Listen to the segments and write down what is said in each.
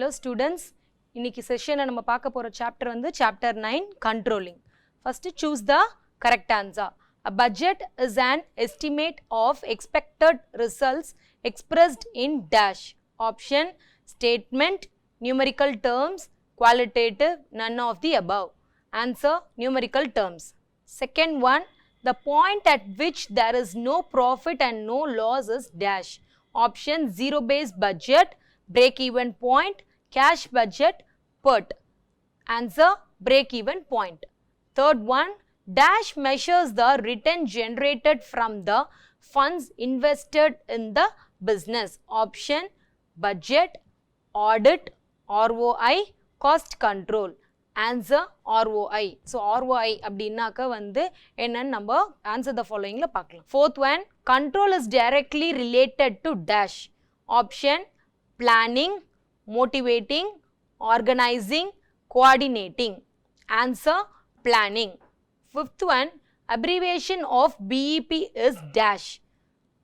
Hello students, இன்னைக்கு செஷனை நம்ம பார்க்க போற சாப்டர் வந்து chapter 9 controlling. First choose the correct answer. A budget is an estimate of expected results expressed in dash. Option statement, numerical terms, qualitative, none of the above. Answer numerical terms. Second one, the point at which there is no profit and no loss is dash. Option zero based budget, break even point, cash budget, PERT. Answer break even point. Third one, dash measures the return generated from the funds invested in the business. Option budget, audit, ROI, cost control. Answer ROI. So ROI அப்படின்னாக்க வந்து என்னன்னு நம்ம answer the followingல பார்க்கலாம். Fourth one, control is directly related to dash. Option planning, motivating, organizing, coordinating. Answer planning. Fifth one, abbreviation of BEP is dash.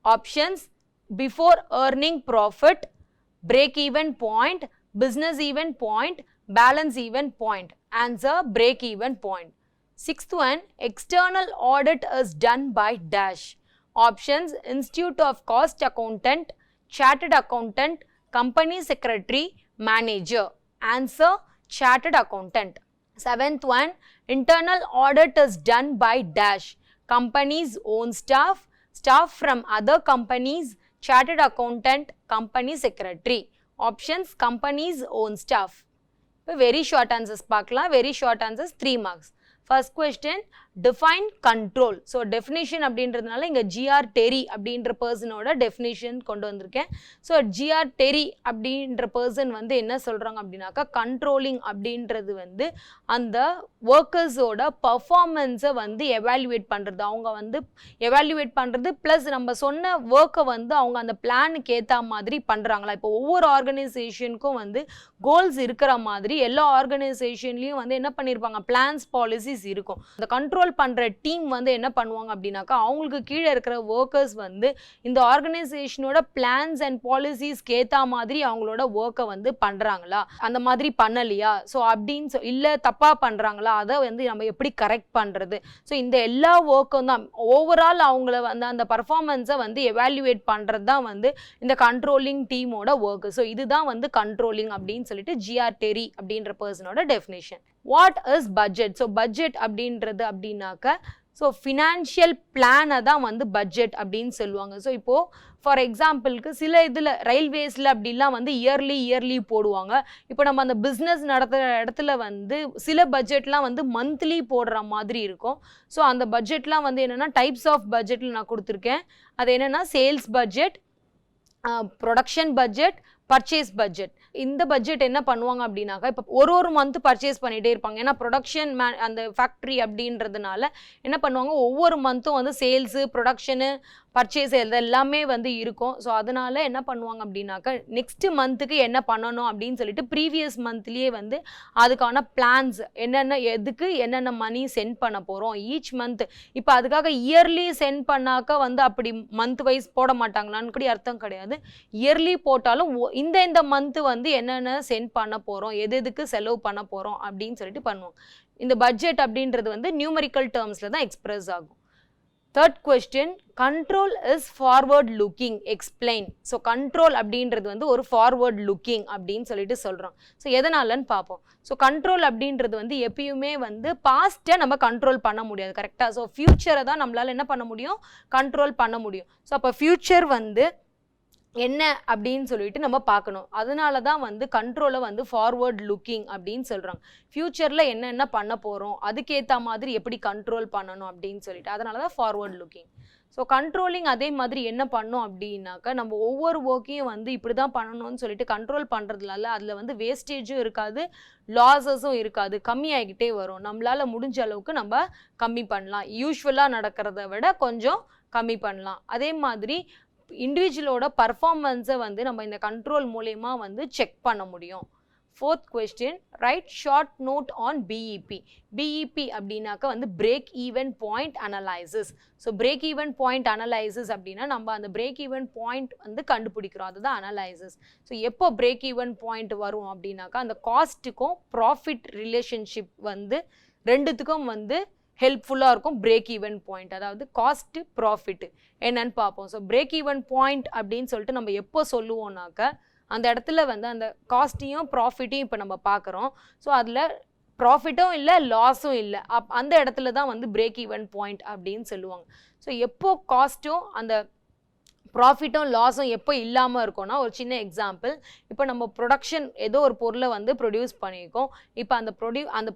Options before earning profit, break even point, business even point, balance even point. Answer break even point. Sixth one, external audit is done by dash. Options Institute of Cost Accountant, Chartered Accountant, Company Secretary, Manager. Answer Chartered Accountant. Seventh one, internal audit is done by dash. Company's own staff, staff from other companies, Chartered Accountant, Company Secretary. Options company's own staff. Very short answers பார்க்கலாம். Very short answers 3 marks. First question, define control. So definition அப்படின்றதுனால இங்க GR Terry அப்படின்ற பர்சனோட definition கொண்டு வந்திருக்கேன். So GR Terry அப்படின்ற person வந்து என்ன சொல்றாங்க அப்படின்னாக்கா controlling அப்படின்றது வந்து அந்த workersோட performance-ஐ வந்து evaluate பண்றது. அவங்க வந்து evaluate பண்றது plus நம்ம சொன்ன work-ஐ வந்து அவங்க அந்த பிளானுக்கு ஏத்த மாதிரி பண்றாங்களா. இப்போ ஒவ்வொரு ஆர்கனைசேஷனுக்கும் வந்து கோல்ஸ் இருக்கிற மாதிரி எல்லா ஆர்கனைசேஷன்லயும் வந்து என்ன பண்ணிருப்பாங்க, பிளான்ஸ் பாலிசிஸ் இருக்கும். அந்த கண்ட்ரோல் பண்ற டீம் வந்து என்ன பண்ணுவாங்க அப்படின்னாக்கா அவங்களுக்கு கீழே இருக்கிற ஒர்க்கர்ஸ் வந்து இந்த ஆர்கனைசேஷனோட பிளான்ஸ் அண்ட் பாலிசிஸ்க்கு ஏத்த மாதிரி அவங்களோட ஒர்க்கை வந்து பண்றாங்களா, அந்த மாதிரி பண்ணலையா, ஸோ அப்படின்னு இல்ல தப்பா பண்றாங்களா, அதை வந்து நம்ம எப்படி கரெக்ட் பண்றது. ஸோ இந்த எல்லா ஒர்க்கும் தான் ஓவரால் அவங்கள வந்து அந்த பர்ஃபார்மன்ஸை வந்து எவாலுவேட் பண்றது தான் வந்து இந்த கண்ட்ரோலிங் டீமோட ஒர்க். ஸோ இதுதான் வந்து கண்ட்ரோலிங் அப்படின்னு சொல்லிட்டு GR Terry அப்படின்ற பர்சனோட definition. What is budget? So budget அப்படின்றது அப்படின்னாக்க ஸோ ஃபினான்ஷியல் பிளானை தான் வந்து பட்ஜெட் அப்படின்னு சொல்லுவாங்க. ஸோ இப்போது ஃபார் எக்ஸாம்பிளுக்கு சில இதில் ரயில்வேஸில் அப்படிலாம் வந்து இயர்லி போடுவாங்க. இப்போ நம்ம அந்த பிஸ்னஸ் நடத்துகிற இடத்துல வந்து சில பட்ஜெட்லாம் வந்து மந்த்லி போடுற மாதிரி இருக்கும். ஸோ அந்த பட்ஜெட்லாம் வந்து என்னென்னா டைப்ஸ் ஆஃப் பட்ஜெட்டில் நான் கொடுத்துருக்கேன். அது என்னென்னா sales budget, production budget, purchase budget. இந்த பட்ஜெட் என்ன பண்ணுவாங்க அப்படின்னாக்கா இப்போ ஒரு மந்த் பர்ச்சேஸ் பண்ணிகிட்டே இருப்பாங்க. ஏன்னா ப்ரொடக்ஷன் அந்த ஃபேக்ட்ரி அப்படின்றதுனால என்ன பண்ணுவாங்க, ஒவ்வொரு மந்த்தும் வந்து சேல்ஸு, ப்ரொடக்ஷனு, பர்ச்சேஸ் எல்லாமே வந்து இருக்கும். ஸோ அதனால என்ன பண்ணுவாங்க அப்படின்னாக்கா நெக்ஸ்ட் மந்த்துக்கு என்ன பண்ணணும் அப்படின்னு சொல்லிட்டு ப்ரீவியஸ் மந்த்லேயே வந்து அதுக்கான பிளான்ஸ் என்னென்ன எதுக்கு என்னென்ன மணி சென்ட் பண்ண போகிறோம் ஈச் மந்த். இப்போ அதுக்காக இயர்லி சென்ட் பண்ணாக்கா வந்து அப்படி மந்த் வைஸ் போட மாட்டாங்களான்னு கூட அர்த்தம் கிடையாது. இயர்லி போட்டாலும் இந்த மந்த் வந்து என்னென்ன சென்ட் பண்ண போகிறோம், எதுக்கு செலவு பண்ண போகிறோம் அப்படின்னு சொல்லிட்டு பண்ணுவோம். இந்த பட்ஜெட் அப்படின்றது வந்து நியூமரிக்கல் டேர்ம்ஸில் தான் எக்ஸ்பிரஸ் ஆகும். Third question, control is forward looking, explain. So control அப்படின்றது வந்து ஒரு forward looking அப்படின்னு சொல்லிட்டு சொல்கிறோம். ஸோ எதனாலன்னு பார்ப்போம். ஸோ கண்ட்ரோல் அப்படின்றது வந்து எப்பயுமே வந்து பாஸ்ட்டை நம்ம கண்ட்ரோல் பண்ண முடியாது, கரெக்டாக. ஸோ ஃப்யூச்சரை தான் நம்மளால் என்ன பண்ண முடியும், கண்ட்ரோல் பண்ண முடியும். ஸோ அப்போ ஃப்யூச்சர் வந்து என்ன அப்படின்னு சொல்லிட்டு நம்ம பார்க்கணும். அதனால தான் வந்து கண்ட்ரோலை வந்து ஃபார்வர்ட் லுக்கிங் அப்படின்னு சொல்கிறாங்க. ஃப்யூச்சரில் என்னென்ன பண்ண போகிறோம், அதுக்கேற்ற மாதிரி எப்படி கண்ட்ரோல் பண்ணணும் அப்படின்னு சொல்லிட்டு, அதனால தான் ஃபார்வர்ட் லுக்கிங். ஸோ கண்ட்ரோலிங் அதே மாதிரி என்ன பண்ணோம் அப்படின்னாக்கா நம்ம ஒவ்வொரு ஒர்க்கையும் வந்து இப்படி தான் பண்ணணும்னு சொல்லிட்டு கண்ட்ரோல் பண்ணுறதுனால அதில் வந்து வேஸ்டேஜும் இருக்காது, லாஸஸும் இருக்காது, கம்மியாகிக்கிட்டே வரும். நம்மளால் முடிஞ்ச அளவுக்கு நம்ம கம்மி பண்ணலாம், யூஸ்வலாக நடக்கிறத விட கொஞ்சம் கம்மி பண்ணலாம். அதே மாதிரி இண்டிவிஜுவலோட பர்ஃபார்மன்ஸை வந்து நம்ம இந்த கண்ட்ரோல் மூலயமா வந்து செக் பண்ண முடியும். Fourth question, write short note on BEP. BEP அப்படின்னாக்க வந்து break even point analysis. So break even point analysis அப்படின்னா நம்ம அந்த break even point வந்து கண்டுபிடிக்கிறோம், அதுதான் analysis. So எப்போ break even point வரும் அப்படின்னாக்க அந்த காஸ்ட்டுக்கும் ப்ராஃபிட் ரிலேஷன்ஷிப் வந்து ரெண்டுத்துக்கும் வந்து ஹெல்ப்ஃபுல்லாக இருக்கும் பிரேக் ஈவன் பாயிண்ட், அதாவது காஸ்ட்டு ப்ராஃபிட் என்னன்னு பார்ப்போம். ஸோ பிரேக் ஈவன் பாயிண்ட் அப்படின்னு சொல்லிட்டு நம்ம எப்போ சொல்லுவோம்னாக்க அந்த இடத்துல வந்து அந்த காஸ்ட்டையும் ப்ராஃபிட்டையும் இப்போ நம்ம பார்க்குறோம். ஸோ அதில் ப்ராஃபிட்டும் இல்லை லாஸும் இல்லை, அந்த இடத்துல தான் வந்து பிரேக் ஈவன் பாயிண்ட் அப்படின்னு சொல்லுவாங்க. ஸோ எப்போ காஸ்ட்டும் அந்த ப்ராஃபிட்டும் லாஸும் எப்போ இல்லாமல் இருக்கும்னா, ஒரு சின்ன எக்ஸாம்பிள், இப்போ நம்ம ப்ரொடக்ஷன் ஏதோ ஒரு பொருளை வந்து ப்ரொடியூஸ் பண்ணியிருக்கோம். இப்போ அந்த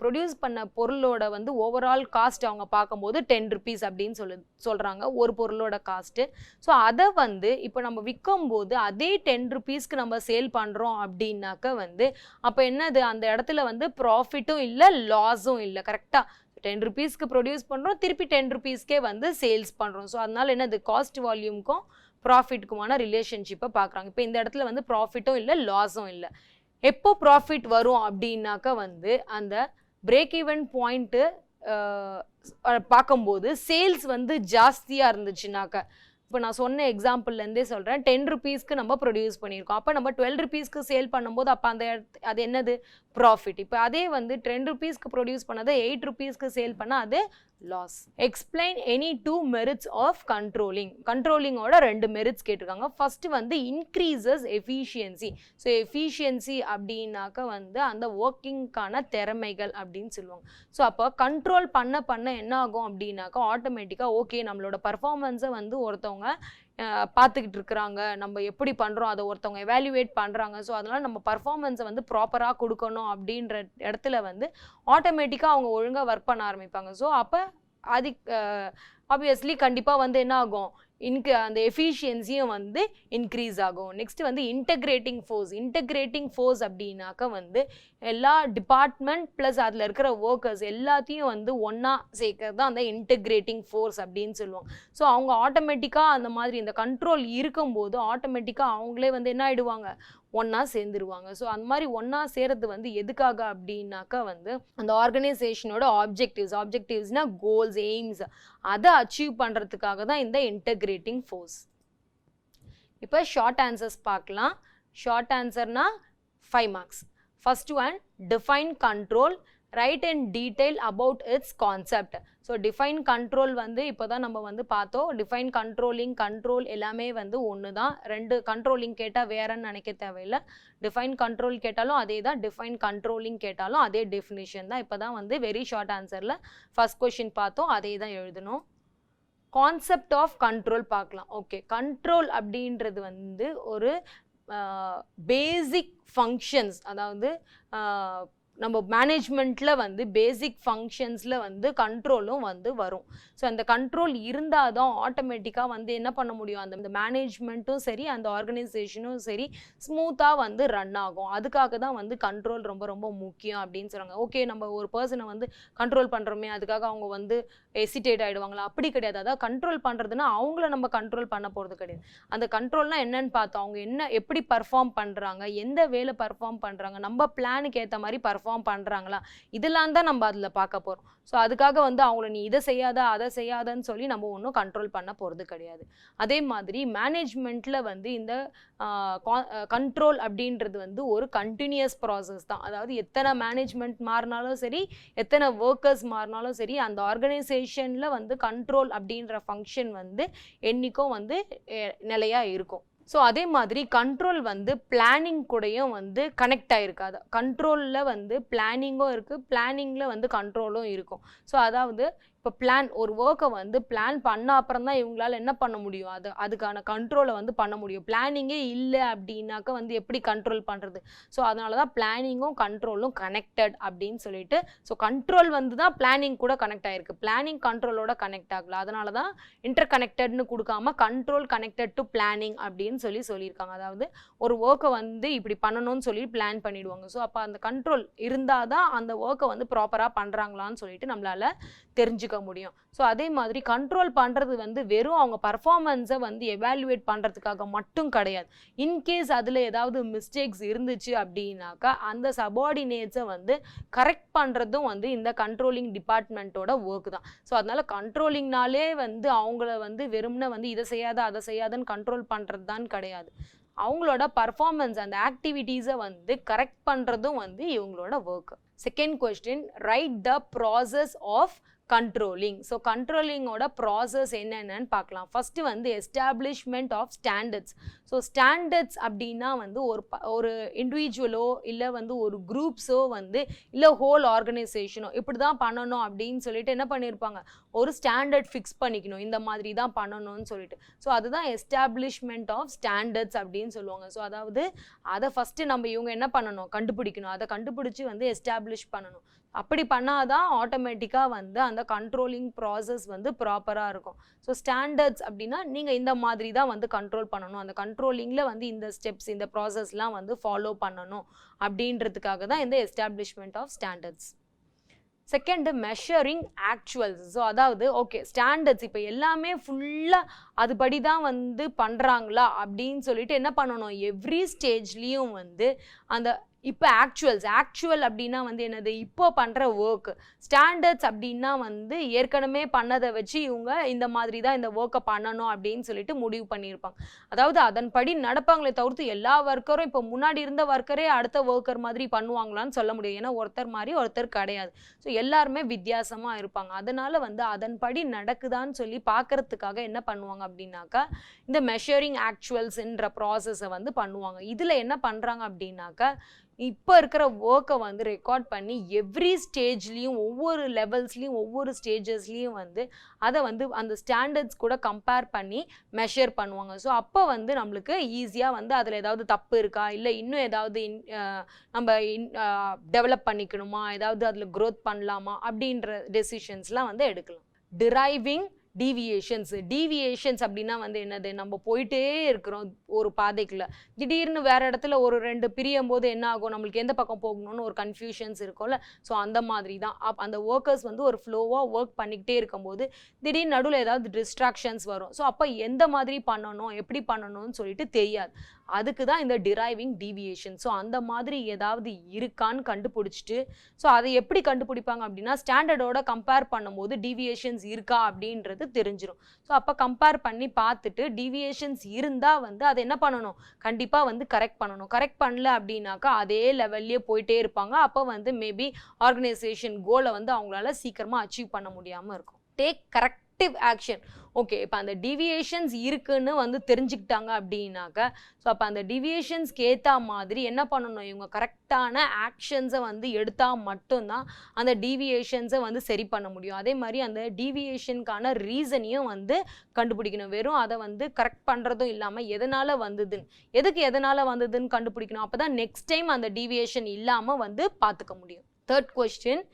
ப்ரொடியூஸ் பண்ண பொருளோட வந்து ஓவரால் காஸ்ட் அவங்க பார்க்கும்போது 10 rupees அப்படின்னு சொல்கிறாங்க ஒரு பொருளோட காஸ்ட்டு. ஸோ அதை வந்து இப்போ நம்ம விற்கும்போது அதே 10 rupeesக்கு நம்ம சேல் பண்ணுறோம் அப்படின்னாக்க வந்து அப்போ என்னது, அந்த இடத்துல வந்து ப்ராஃபிட்டும் இல்லை லாஸும் இல்லை. கரெக்டாக 10 rupeesக்கு ப்ரொடியூஸ் பண்ணுறோம், திருப்பி 10 rupeesக்கே வந்து சேல்ஸ் பண்ணுறோம். ஸோ அதனால என்னது, காஸ்ட் வால்யூம்க்கும் ப்ராஃபிட்க்குமான ரிலேஷன்ஷிப்பை பார்க்குறாங்க. இப்போ இந்த இடத்துல வந்து ப்ராஃபிட்டும் இல்லை லாஸும் இல்லை. எப்போ ப்ராஃபிட் வரும் அப்படின்னாக்க வந்து அந்த பிரேக் ஈவன் பாயிண்ட்டு பார்க்கும்போது சேல்ஸ் வந்து ஜாஸ்தியாக இருந்துச்சுனாக்க, இப்போ நான் சொன்ன எக்ஸாம்பிள்லேருந்தே சொல்கிறேன், 10 rupeesக்கு நம்ம ப்ரொடியூஸ் பண்ணியிருக்கோம், அப்போ நம்ம 12 rupeesக்கு சேல் பண்ணும்போது அப்போ அந்த அது என்னது, ப்ராஃபிட். இப்போ அதே வந்து 10 rupeesக்கு ப்ரொடியூஸ் பண்ணதை 8 rupeesக்கு சேல் பண்ணால் அது loss. Explain any 2 merits of controlling. கண்ட்ரோலிங்கோட 2 merits கேட்டிருக்காங்க. ஃபர்ஸ்ட் வந்து இன்க்ரீசஸ் எஃபிஷியன்சி. ஸோ எஃபிஷியன்சி அப்படின்னாக்க வந்து அந்த ஒர்க்கிங்கான திறமைகள் அப்படின்னு சொல்லுவாங்க. ஸோ அப்போ கண்ட்ரோல் பண்ண என்ன ஆகும் அப்படின்னாக்கா ஆட்டோமேட்டிக்காக ஓகே நம்மளோட பர்ஃபார்மன்ஸை வந்து ஒருத்தவங்க பார்த்துக்கிட்டு இருக்கிறாங்க, நம்ம எப்படி பண்ணுறோம் அதை ஒருத்தவங்க எவாலுவேட் பண்ணுறாங்க. ஸோ அதனால் நம்ம பர்ஃபார்மன்ஸை வந்து ப்ராப்பராக கொடுக்கணும் அப்படின்ற இடத்துல வந்து ஆட்டோமேட்டிக்காக அவங்க ஒழுங்காக ஒர்க் பண்ண ஆரம்பிப்பாங்க. ஸோ அப்போ அது ஆப்வியஸ்லி கண்டிப்பாக வந்து என்ன ஆகும், அந்த எஃபிஷியன்சியும் வந்து இன்க்ரீஸ் ஆகும். நெக்ஸ்ட் வந்து இன்டகிரேட்டிங் ஃபோர்ஸ். இன்டகிரேட்டிங் ஃபோர்ஸ் அப்படின்னாக்க வந்து எல்லா டிபார்ட்மெண்ட் ப்ளஸ் அதில் இருக்கிற ஒர்க்கர்ஸ் எல்லாத்தையும் வந்து ஒன்றா சேர்க்கறது தான் அந்த இன்டகிரேட்டிங் ஃபோர்ஸ் அப்படின்னு சொல்லுவாங்க. ஸோ அவங்க ஆட்டோமேட்டிக்காக அந்த மாதிரி இந்த கண்ட்ரோல் இருக்கும்போது ஆட்டோமேட்டிக்காக அவங்களே வந்து என்ன ஆகிடுவாங்க, ஒன்றா சேர்ந்துருவாங்க. ஸோ அந்த மாதிரி ஒன்றா சேர்றது வந்து எதுக்காக அப்படின்னாக்கா வந்து அந்த ஆர்கனைசேஷனோட ஆப்ஜெக்டிவ்ஸ்னால் கோல்ஸ், எய்ம்ஸ், அதை அச்சீவ் பண்ணுறதுக்காக தான் இந்த இன்டகிரேட்டிங் ஃபோர்ஸ். இப்போ ஷார்ட் ஆன்சர்ஸ் பார்க்கலாம். ஷார்ட் ஆன்சர்னா 5 marks. First one, define control, write in detail about its concept. So define control வந்து இப்போ தான் நம்ம வந்து பார்த்தோம். டிஃபைன் கண்ட்ரோலிங், கண்ட்ரோல் எல்லாமே வந்து ஒன்று தான். 2 கண்ட்ரோலிங் கேட்டால் வேறன்னு நினைக்க தேவையில்லை. டிஃபைன் கண்ட்ரோல் கேட்டாலும் அதே தான், டிஃபைன் கண்ட்ரோலிங் கேட்டாலும் அதே டெஃபினிஷன் தான். இப்போ தான் வந்து வெரி ஷார்ட் ஆன்சரில் ஃபர்ஸ்ட் கொஷின் பார்த்தோம், அதே தான் எழுதணும். கான்செப்ட் ஆஃப் கண்ட்ரோல் பார்க்கலாம். ஓகே, கண்ட்ரோல் அப்படின்றது வந்து ஒரு பேசிக் ஃபங்க்ஷன்ஸ், அதாவது நம்ம மேனேஜ்மெண்ட்டில் வந்து பேசிக் ஃபங்க்ஷன்ஸில் வந்து கண்ட்ரோலும் வந்து வரும். ஸோ அந்த கண்ட்ரோல் இருந்தால் தான் ஆட்டோமேட்டிக்காக வந்து என்ன பண்ண முடியும், அந்த மேனேஜ்மெண்ட்டும் சரி அந்த ஆர்கனைசேஷனும் சரி ஸ்மூத்தாக வந்து ரன் ஆகும். அதுக்காக தான் வந்து கண்ட்ரோல் ரொம்ப ரொம்ப முக்கியம் அப்படின்னு சொல்கிறாங்க. ஓகே, நம்ம ஒரு பர்சனை வந்து கண்ட்ரோல் பண்ணுறோமே அதுக்காக அவங்க வந்து எசிடேட் ஆகிடுவாங்களா, அப்படி கிடையாது. அதாவது கண்ட்ரோல் பண்ணுறதுன்னா அவங்கள நம்ம கண்ட்ரோல் பண்ண போகிறது கிடையாது. அந்த கண்ட்ரோல்னால் என்னன்னு பார்த்தோம், அவங்க எப்படி பர்ஃபார்ம் பண்ணுறாங்க, எந்த வேலை பர்ஃபார்ம் பண்ணுறாங்க, நம்ம பிளானுக்கு ஏற்ற மாதிரி பர்ஃபார்ம் பண்ணுறாங்களா, இதெல்லாம் தான் நம்ம அதில் பார்க்க போகிறோம். ஸோ அதுக்காக வந்து அவங்கள நீ இதை செய்யாத அதை செய்யாதன்னு சொல்லி நம்ம ஒன்றும் கண்ட்ரோல் பண்ண போகிறது கிடையாது. அதே மாதிரி மேனேஜ்மெண்ட்டில் வந்து இந்த கண்ட்ரோல் அப்படின்றது வந்து ஒரு கண்டினியூஸ் ப்ராசஸ் தான். அதாவது எத்தனை மேனேஜ்மெண்ட் மாறினாலும் சரி, எத்தனை ஒர்க்கர்ஸ் மாறினாலும் சரி, அந்த ஆர்கனைசேஷனில் வந்து கண்ட்ரோல் அப்படின்ற ஃபங்க்ஷன் வந்து என்றைக்கும் வந்து நிலையாக இருக்கும். ஸோ அதே மாதிரி கண்ட்ரோல் வந்து பிளானிங் கூடயும் வந்து கனெக்ட் ஆகிருக்காது. கண்ட்ரோலில் வந்து பிளானிங்கும் இருக்குது, பிளானிங்கில் வந்து கண்ட்ரோலும் இருக்கும். ஸோ அதாவது இப்போ பிளான் ஒரு ஒர்க்கை வந்து பிளான் பண்ண அப்புறம் தான் இவங்களால என்ன பண்ண முடியும், அதுக்கான கண்ட்ரோலை வந்து பண்ண முடியும். பிளானிங்கே இல்லை அப்படின்னாக்க வந்து எப்படி கண்ட்ரோல் பண்ணுறது. ஸோ அதனால தான் பிளானிங்கும் கண்ட்ரோலும் கனெக்டட் அப்படின்னு சொல்லிட்டு. ஸோ கண்ட்ரோல் வந்து தான் பிளானிங் கூட கனெக்ட் ஆகிருக்கு, பிளானிங் கண்ட்ரோலோட கனெக்ட் ஆகல. அதனால தான் இன்டர் கனெக்டட்னு கொடுக்காம கண்ட்ரோல் கனெக்டட் டு பிளானிங் அப்படின்னு சொல்லியிருக்காங்க. அதாவது ஒரு ஒர்க்கை வந்து இப்படி பண்ணணும்னு சொல்லி பிளான் பண்ணிடுவாங்க. ஸோ அப்போ அந்த கண்ட்ரோல் இருந்தால் தான் அந்த ஒர்க்கை வந்து ப்ராப்பராக பண்ணுறாங்களான்னு சொல்லிட்டு நம்மளால தெரிஞ்சுக்க கொடுக்க முடியும். ஸோ அதே மாதிரி கண்ட்ரோல் பண்ணுறது வந்து வெறும் அவங்க பர்ஃபார்மன்ஸை வந்து எவாலுவேட் பண்ணுறதுக்காக மட்டும் கிடையாது. இன்கேஸ் அதில் ஏதாவது மிஸ்டேக்ஸ் இருந்துச்சு அப்படின்னாக்கா அந்த சபார்டினேட்ஸை வந்து கரெக்ட் பண்ணுறதும் வந்து இந்த கண்ட்ரோலிங் டிபார்ட்மெண்ட்டோட ஒர்க் தான். ஸோ அதனால கண்ட்ரோலிங்னாலே வந்து அவங்கள வந்து வெறும்னே வந்து இதை செய்யாத அதை செய்யாதுன்னு கண்ட்ரோல் பண்ணுறது தான் கிடையாது. அவங்களோட பர்ஃபார்மன்ஸ் அந்த ஆக்டிவிட்டீஸை வந்து கரெக்ட் பண்ணுறதும் வந்து இவங்களோட work. Second question, write the process of controlling. So கண்ட்ரோலிங்கோட ப்ராசஸ் என்னென்னு பார்க்கலாம். ஃபஸ்ட்டு வந்து establishment of standards. So standards அப்படின்னா வந்து ஒரு இண்டிவிஜுவலோ இல்லை வந்து ஒரு குரூப்ஸோ வந்து இல்லை ஹோல் ஆர்கனைசேஷனோ இப்படி தான் பண்ணணும் அப்படின்னு சொல்லிட்டு என்ன பண்ணியிருப்பாங்க, ஒரு ஸ்டாண்டர்ட் ஃபிக்ஸ் பண்ணிக்கணும், இந்த மாதிரி தான் பண்ணணும்னு சொல்லிட்டு. ஸோ அதுதான் எஸ்டாப்ளிஷ்மெண்ட் ஆஃப் ஸ்டாண்டர்ட்ஸ் அப்படின்னு சொல்லுவாங்க. ஸோ அதாவது அதை ஃபஸ்ட்டு நம்ம இவங்க என்ன பண்ணணும், கண்டுபிடிக்கணும். அதை கண்டுபிடிச்சி வந்து எஸ்டாப்ளிஷ் பண்ணணும். அப்படி பண்ணாதான் ஆட்டோமேட்டிக்காக வந்து அந்த கண்ட்ரோலிங் ப்ராசஸ் வந்து ப்ராப்பராக இருக்கும். ஸோ ஸ்டாண்டர்ட்ஸ் அப்படின்னா நீங்கள் இந்த மாதிரி தான் வந்து கண்ட்ரோல் பண்ணணும், அந்த கண்ட்ரோலிங்கில் வந்து இந்த ஸ்டெப்ஸ் இந்த ப்ராசஸ்லாம் வந்து ஃபாலோ பண்ணணும் அப்படின்றதுக்காக தான் இந்த establishment of standards. Second, measuring actuals. So அதாவது ஓகே ஸ்டாண்டர்ட்ஸ் இப்போ எல்லாமே ஃபுல்லாக அதுபடி தான் வந்து பண்ணுறாங்களா அப்படின்னு சொல்லிட்டு என்ன பண்ணணும், எவ்ரி ஸ்டேஜ்லேயும் வந்து அந்த இப்போ ஆக்சுவல் அப்படின்னா வந்து என்னது, இப்போ பண்ணுற ஒர்க். ஸ்டாண்டர்ட்ஸ் அப்படின்னா வந்து ஏற்கனவே பண்ணதை வச்சு இவங்க இந்த மாதிரி தான் இந்த ஒர்க்கை பண்ணணும் அப்படின்னு சொல்லிட்டு முடிவு பண்ணியிருப்பாங்க. அதாவது அதன்படி நடப்பாங்களே தவிர்த்து எல்லா ஒர்க்கரும் இப்போ முன்னாடி இருந்த ஒர்க்கரே அடுத்த ஒர்க்கர் மாதிரி பண்ணுவாங்களான்னு சொல்ல முடியாது. ஏன்னா ஒருத்தர் மாதிரி ஒருத்தர் கிடையாது. ஸோ எல்லாருமே வித்தியாசமாக இருப்பாங்க. அதனால வந்து அதன்படி நடக்குதான்னு சொல்லி பார்க்கறதுக்காக என்ன பண்ணுவாங்க அப்படின்னாக்கா இந்த மெஷரிங் ஆக்சுவல்ஸ்ன்ற ப்ராசஸை வந்து பண்ணுவாங்க. இதில் என்ன பண்ணுறாங்க அப்படின்னாக்கா இப்போ இருக்கிற ஒர்க்கை வந்து ரெக்கார்ட் பண்ணி எவ்ரி ஸ்டேஜ்லேயும் ஒவ்வொரு லெவல்ஸ்லேயும் ஒவ்வொரு ஸ்டேஜஸ்லேயும் வந்து அதை வந்து அந்த ஸ்டாண்டர்ட்ஸ் கூட கம்பேர் பண்ணி மெஷர் பண்ணுவாங்க. ஸோ அப்போ வந்து நம்மளுக்கு ஈஸியாக வந்து அதில் ஏதாவது தப்பு இருக்கா, இல்லை இன்னும் ஏதாவது நம்ம டெவலப் பண்ணிக்கணுமா, ஏதாவது அதில் க்ரோத் பண்ணலாமா அப்படின்ற டெசிஷன்ஸ்லாம் வந்து எடுக்கலாம். டிரைவிங் டீவியேஷன்ஸ் அப்படின்னா வந்து என்னது, நம்ம போயிட்டே இருக்கிறோம் ஒரு பாதைக்குள்ள, திடீர்னு வேற இடத்துல ஒரு ரெண்டு பிரியும் போது என்ன ஆகும், நம்மளுக்கு எந்த பக்கம் போகணும்னு ஒரு கன்ஃபியூஷன்ஸ் இருக்கும்ல. ஸோ அந்த மாதிரி தான் அந்த ஒர்க்கர்ஸ் வந்து ஒரு ஃப்ளோவாக ஒர்க் பண்ணிக்கிட்டே இருக்கும்போது திடீர்னு நடுவில் ஏதாவது டிஸ்ட்ராக்ஷன்ஸ் வரும். ஸோ அப்போ எந்த மாதிரி பண்ணணும் எப்படி பண்ணணும்னு சொல்லிட்டு தெரியாது. அதுக்கு தான் இந்த டிரைவிங் டீவியேஷன். ஸோ அந்த மாதிரி ஏதாவது இருக்கான்னு கண்டுபிடிச்சிட்டு, ஸோ அதை எப்படி கண்டுபிடிப்பாங்க அப்படின்னா ஸ்டாண்டர்டோட கம்பேர் பண்ணும்போது டீவியேஷன்ஸ் இருக்கா அப்படின்றது தெரிஞ்சிடும். ஸோ அப்போ கம்பேர் பண்ணி பார்த்துட்டு டீவியேஷன்ஸ் இருந்தால் வந்து அதை என்ன பண்ணணும், கண்டிப்பாக வந்து கரெக்ட் பண்ணணும். கரெக்ட் பண்ணல அப்படின்னாக்கா அதே லெவல்லே போயிட்டே இருப்பாங்க. அப்போ வந்து மேபி ஆர்கனைசேஷன் கோலை வந்து அவங்களால சீக்கிரமாக அச்சீவ் பண்ண முடியாமல் இருக்கும். Take corrective action. ஓகே, இப்போ அந்த டிவியேஷன்ஸ் இருக்குன்னு வந்து தெரிஞ்சுக்கிட்டாங்க அப்படின்னாக்க ஸோ அப்போ அந்த டிவியேஷன்ஸ்க்கு ஏற்ற மாதிரி என்ன பண்ணணும், இவங்க கரெக்டான ஆக்ஷன்ஸை வந்து எடுத்தால் மட்டும்தான் அந்த டிவியேஷன்ஸை வந்து சரி பண்ண முடியும். அதே மாதிரி அந்த டிவியேஷனுக்கான ரீசனையும் வந்து கண்டுபிடிக்கணும். வெறும் அதை வந்து கரெக்ட் பண்ணுறதும் இல்லாமல் எதனால் வந்ததுன்னு கண்டுபிடிக்கணும். அப்போ தான் நெக்ஸ்ட் டைம் அந்த டிவியேஷன் இல்லாமல் வந்து பார்த்துக்க முடியும். Third question,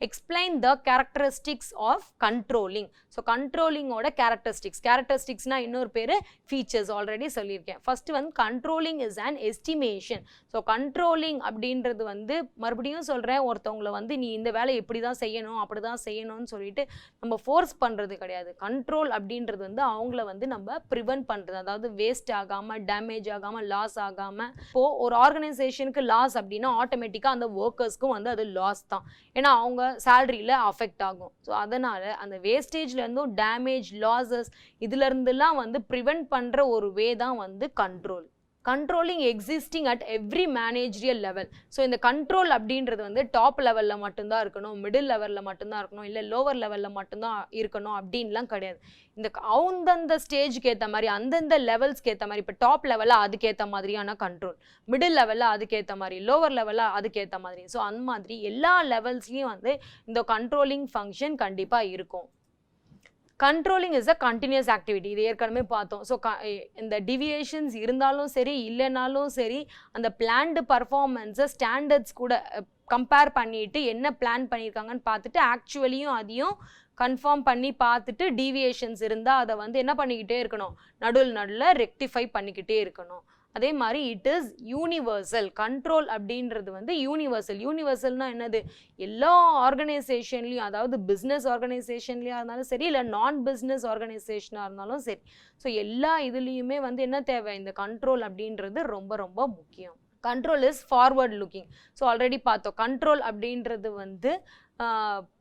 explain the characteristics of controlling. So கண்ட்ரோலிங்கோட கேரக்டரிஸ்டிக்ஸ்னால் இன்னொரு பேர் ஃபீச்சர்ஸ் ஆல்ரெடி சொல்லியிருக்கேன். ஃபர்ஸ்ட் வந்து controlling is an estimation. So controlling அப்படின்றது வந்து மறுபடியும் சொல்கிறேன், ஒருத்தவங்களை வந்து நீ இந்த வேலை இப்படி தான் செய்யணும் அப்படி தான் செய்யணும்னு சொல்லிட்டு நம்ம ஃபோர்ஸ் பண்ணுறது கிடையாது. கண்ட்ரோல் அப்படின்றது வந்து அவங்கள வந்து நம்ம ப்ரிவென்ட் பண்ணுறது, அதாவது வேஸ்ட் ஆகாமல் டேமேஜ் ஆகாமல் லாஸ் ஆகாமல். இப்போது ஒரு ஆர்கனைசேஷனுக்கு லாஸ் அப்படின்னா ஆட்டோமேட்டிக்காக அந்த ஒர்க்கர்ஸ்க்கும் வந்து அது லாஸ் தான். ஏன்னா அவங்க சேலரியில் அஃபெக்ட் ஆகும். ஸோ அதனால் அந்த வேஸ்டேஜ்லேருந்தும் டேமேஜ் லாஸஸ் இதுலேருந்துலாம் வந்து ப்ரிவென்ட் பண்ணுற ஒரு வே தான் வந்து controlling existing at every managerial level. So இந்த கண்ட்ரோல் அப்படின்றது வந்து டாப் லெவலில் மட்டும்தான் இருக்கணும், மிடில் லெவலில் மட்டும்தான் இருக்கணும், இல்லை லோவர் லெவலில் மட்டும்தான் இருக்கணும் அப்படின்லாம் கிடையாது. இந்த அந்தந்த ஸ்டேஜுக்கு ஏற்ற மாதிரி அந்தந்த லெவல்ஸ்க்கு ஏற்ற மாதிரி, இப்போ டாப் லெவலில் அதுக்கேற்ற மாதிரியான கண்ட்ரோல், மிடில் லெவலில் அதுக்கேற்ற மாதிரி, லோவர் லெவலில் அதுக்கேற்ற மாதிரி. ஸோ அந்த மாதிரி எல்லா லெவல்ஸ்லேயும் வந்து இந்த கண்ட்ரோலிங் ஃபங்க்ஷன் கண்டிப்பாக இருக்கும். Controlling is a continuous activity, இது ஏற்கனவே பார்த்தோம். ஸோ இந்த டிவியேஷன்ஸ் இருந்தாலும் சரி இல்லைனாலும் சரி அந்த பிளான்டு பர்ஃபார்மன்ஸை ஸ்டாண்டர்ட்ஸ் கூட கம்பேர் பண்ணிவிட்டு என்ன பிளான் பண்ணியிருக்காங்கன்னு பார்த்துட்டு ஆக்சுவலியும் அதையும் கன்ஃபார்ம் பண்ணி பார்த்துட்டு டீவியேஷன்ஸ் இருந்தால் அதை வந்து என்ன பண்ணிக்கிட்டே இருக்கணும், நடுவில் ரெக்டிஃபை பண்ணிக்கிட்டே இருக்கணும். அதே மாதிரி இட் இஸ் யூனிவர்சல். கண்ட்ரோல் அப்படின்றது வந்து யூனிவர்சல். யூனிவர்சல்னா என்னது? எல்லா ஆர்கனைசேஷன்லையும், அதாவது பிஸ்னஸ் ஆர்கனைசேஷன்லையாக இருந்தாலும் சரி, இல்லை நான் பிஸ்னஸ் ஆர்கனைசேஷனாக இருந்தாலும் சரி, ஸோ எல்லா இதுலேயுமே வந்து என்ன தேவை? இந்த கண்ட்ரோல் அப்படின்றது ரொம்ப ரொம்ப முக்கியம். Control is forward looking. So already பார்த்தோம், கண்ட்ரோல் அப்படின்றது வந்து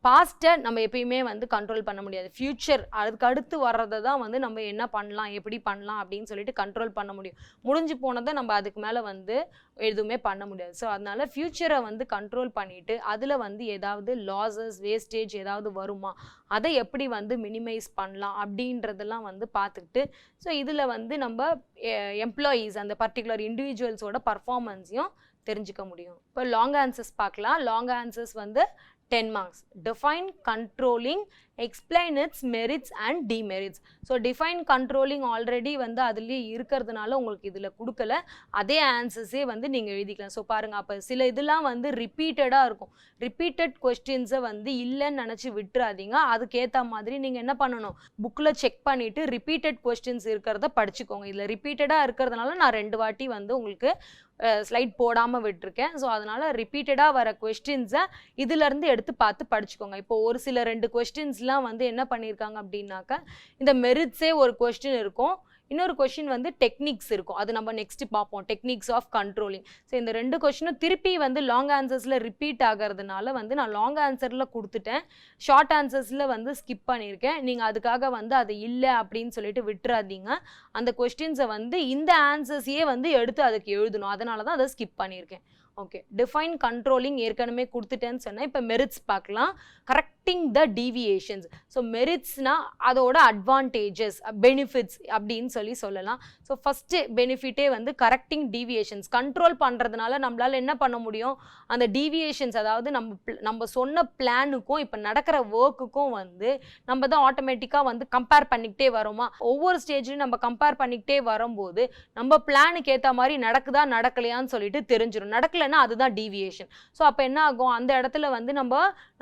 பாஸ்ட்டை நம்ம எப்பயுமே வந்து கண்ட்ரோல் பண்ண முடியாது. ஃப்யூச்சர் அதுக்கு அடுத்து வர்றதை தான் வந்து நம்ம என்ன பண்ணலாம், எப்படி பண்ணலாம் அப்படின்னு சொல்லிட்டு கண்ட்ரோல் பண்ண முடியும். முடிஞ்சு போனதை நம்ம அதுக்கு மேலே வந்து எதுவுமே பண்ண முடியாது. ஸோ அதனால ஃப்யூச்சரை வந்து கண்ட்ரோல் பண்ணிவிட்டு அதில் வந்து ஏதாவது லாஸஸ், வேஸ்டேஜ் ஏதாவது வருமா, அதை எப்படி வந்து மினிமைஸ் பண்ணலாம் அப்படின்றதெல்லாம் வந்து பார்த்துக்கிட்டு, ஸோ இதில் வந்து நம்ம எம்ப்ளாயீஸ், அந்த பர்டிகுலர் இண்டிவிஜுவல்ஸோட பர்ஃபார்மன்ஸையும் தெரிஞ்சுக்க முடியும். இப்போ லாங் ஆன்சர்ஸ் பார்க்கலாம். லாங் ஆன்சர்ஸ் வந்து 10 marks. Define controlling, explain its merits and demerits. So define controlling already வந்து அதுலேயே இருக்கிறதுனால உங்களுக்கு இதில் கொடுக்கல, அதே ஆன்சர்ஸே வந்து நீங்கள் எழுதிக்கலாம். ஸோ பாருங்கள், அப்போ சில இதெல்லாம் வந்து ரிப்பீட்டடாக இருக்கும். ரிப்பீட்டட் கொஸ்டின்ஸை வந்து இல்லைன்னு நினச்சி விட்டுறாதீங்க. அதுக்கேற்ற மாதிரி நீங்கள் என்ன பண்ணணும், புக்கில் செக் பண்ணிவிட்டு ரிப்பீட்டட் கொஸ்டின்ஸ் இருக்கிறத படிச்சுக்கோங்க. இதில் ரிப்பீட்டடாக இருக்கிறதுனால நான் 2 வாட்டி வந்து உங்களுக்கு ஸ்லைட் போடாமல் விட்டுருக்கேன். ஸோ அதனால் ரிப்பீட்டடாக வர கொஸ்டின்ஸை இதிலேருந்து எடுத்து பார்த்து படிச்சுக்கோங்க. இப்போ ஒரு சில 2 கொஸ்டின்ஸ்லாம் வந்து என்ன பண்ணியிருக்காங்க அப்படின்னாக்கா, இந்த மெரிட்ஸே ஒரு கொஸ்டின் இருக்கும், இன்னொரு கொஸ்டின் வந்து டெக்னிக்ஸ் இருக்கும். அது நம்ம நெக்ஸ்ட் பார்ப்போம், டெக்னிக்ஸ் ஆஃப் கண்ட்ரோலிங். ஸோ இந்த 2 கொஸ்டினும் திருப்பி வந்து லாங் ஆன்சர்ஸில் ரிப்பீட் ஆகிறதுனால வந்து நான் லாங் ஆன்சரில் கொடுத்துட்டேன், ஷார்ட் ஆன்சர்ஸில் வந்து ஸ்கிப் பண்ணியிருக்கேன். நீங்கள் அதுக்காக வந்து அது இல்லை அப்படின்னு சொல்லிட்டு விட்டுறாதீங்க. அந்த கொஸ்டின்ஸை வந்து இந்த ஆன்சர்ஸையே வந்து எடுத்து அதுக்கு எழுதணும். அதனால தான் அதை ஸ்கிப் பண்ணியிருக்கேன். ஓகே, டிஃபைன் கண்ட்ரோலிங் ஏற்கனவே கொடுத்துட்டேன்னு சொன்னேன். இப்போ மெரிட்ஸ் பார்க்கலாம். கரெக்டிங் த டீவியேஷன்ஸ். ஸோ மெரிட்ஸ்னால் அதோட அட்வான்டேஜஸ், பெனிஃபிட்ஸ் அப்படின்னு சொல்லலாம். ஸோ ஃபஸ்ட்டு பெனிஃபிட்டே வந்து கரெக்டிங் டீவியேஷன்ஸ். கண்ட்ரோல் பண்ணுறதுனால நம்மளால் என்ன பண்ண முடியும், அந்த டீவியேஷன்ஸ், அதாவது நம்ம சொன்ன பிளானுக்கும் இப்போ நடக்கிற ஒர்க்குக்கும் வந்து நம்ம தான் ஆட்டோமேட்டிக்காக வந்து கம்பேர் பண்ணிக்கிட்டே வரோமா. ஒவ்வொரு ஸ்டேஜ்லையும் நம்ம கம்பேர் பண்ணிக்கிட்டே வரும்போது நம்ம பிளானுக்கு ஏற்ற மாதிரி நடக்குதா நடக்கலையான்னு சொல்லிட்டு தெரிஞ்சிடும். நடக்கலைன்னா அதுதான் டீவியேஷன். ஸோ அப்போ என்ன ஆகும், அந்த இடத்துல வந்து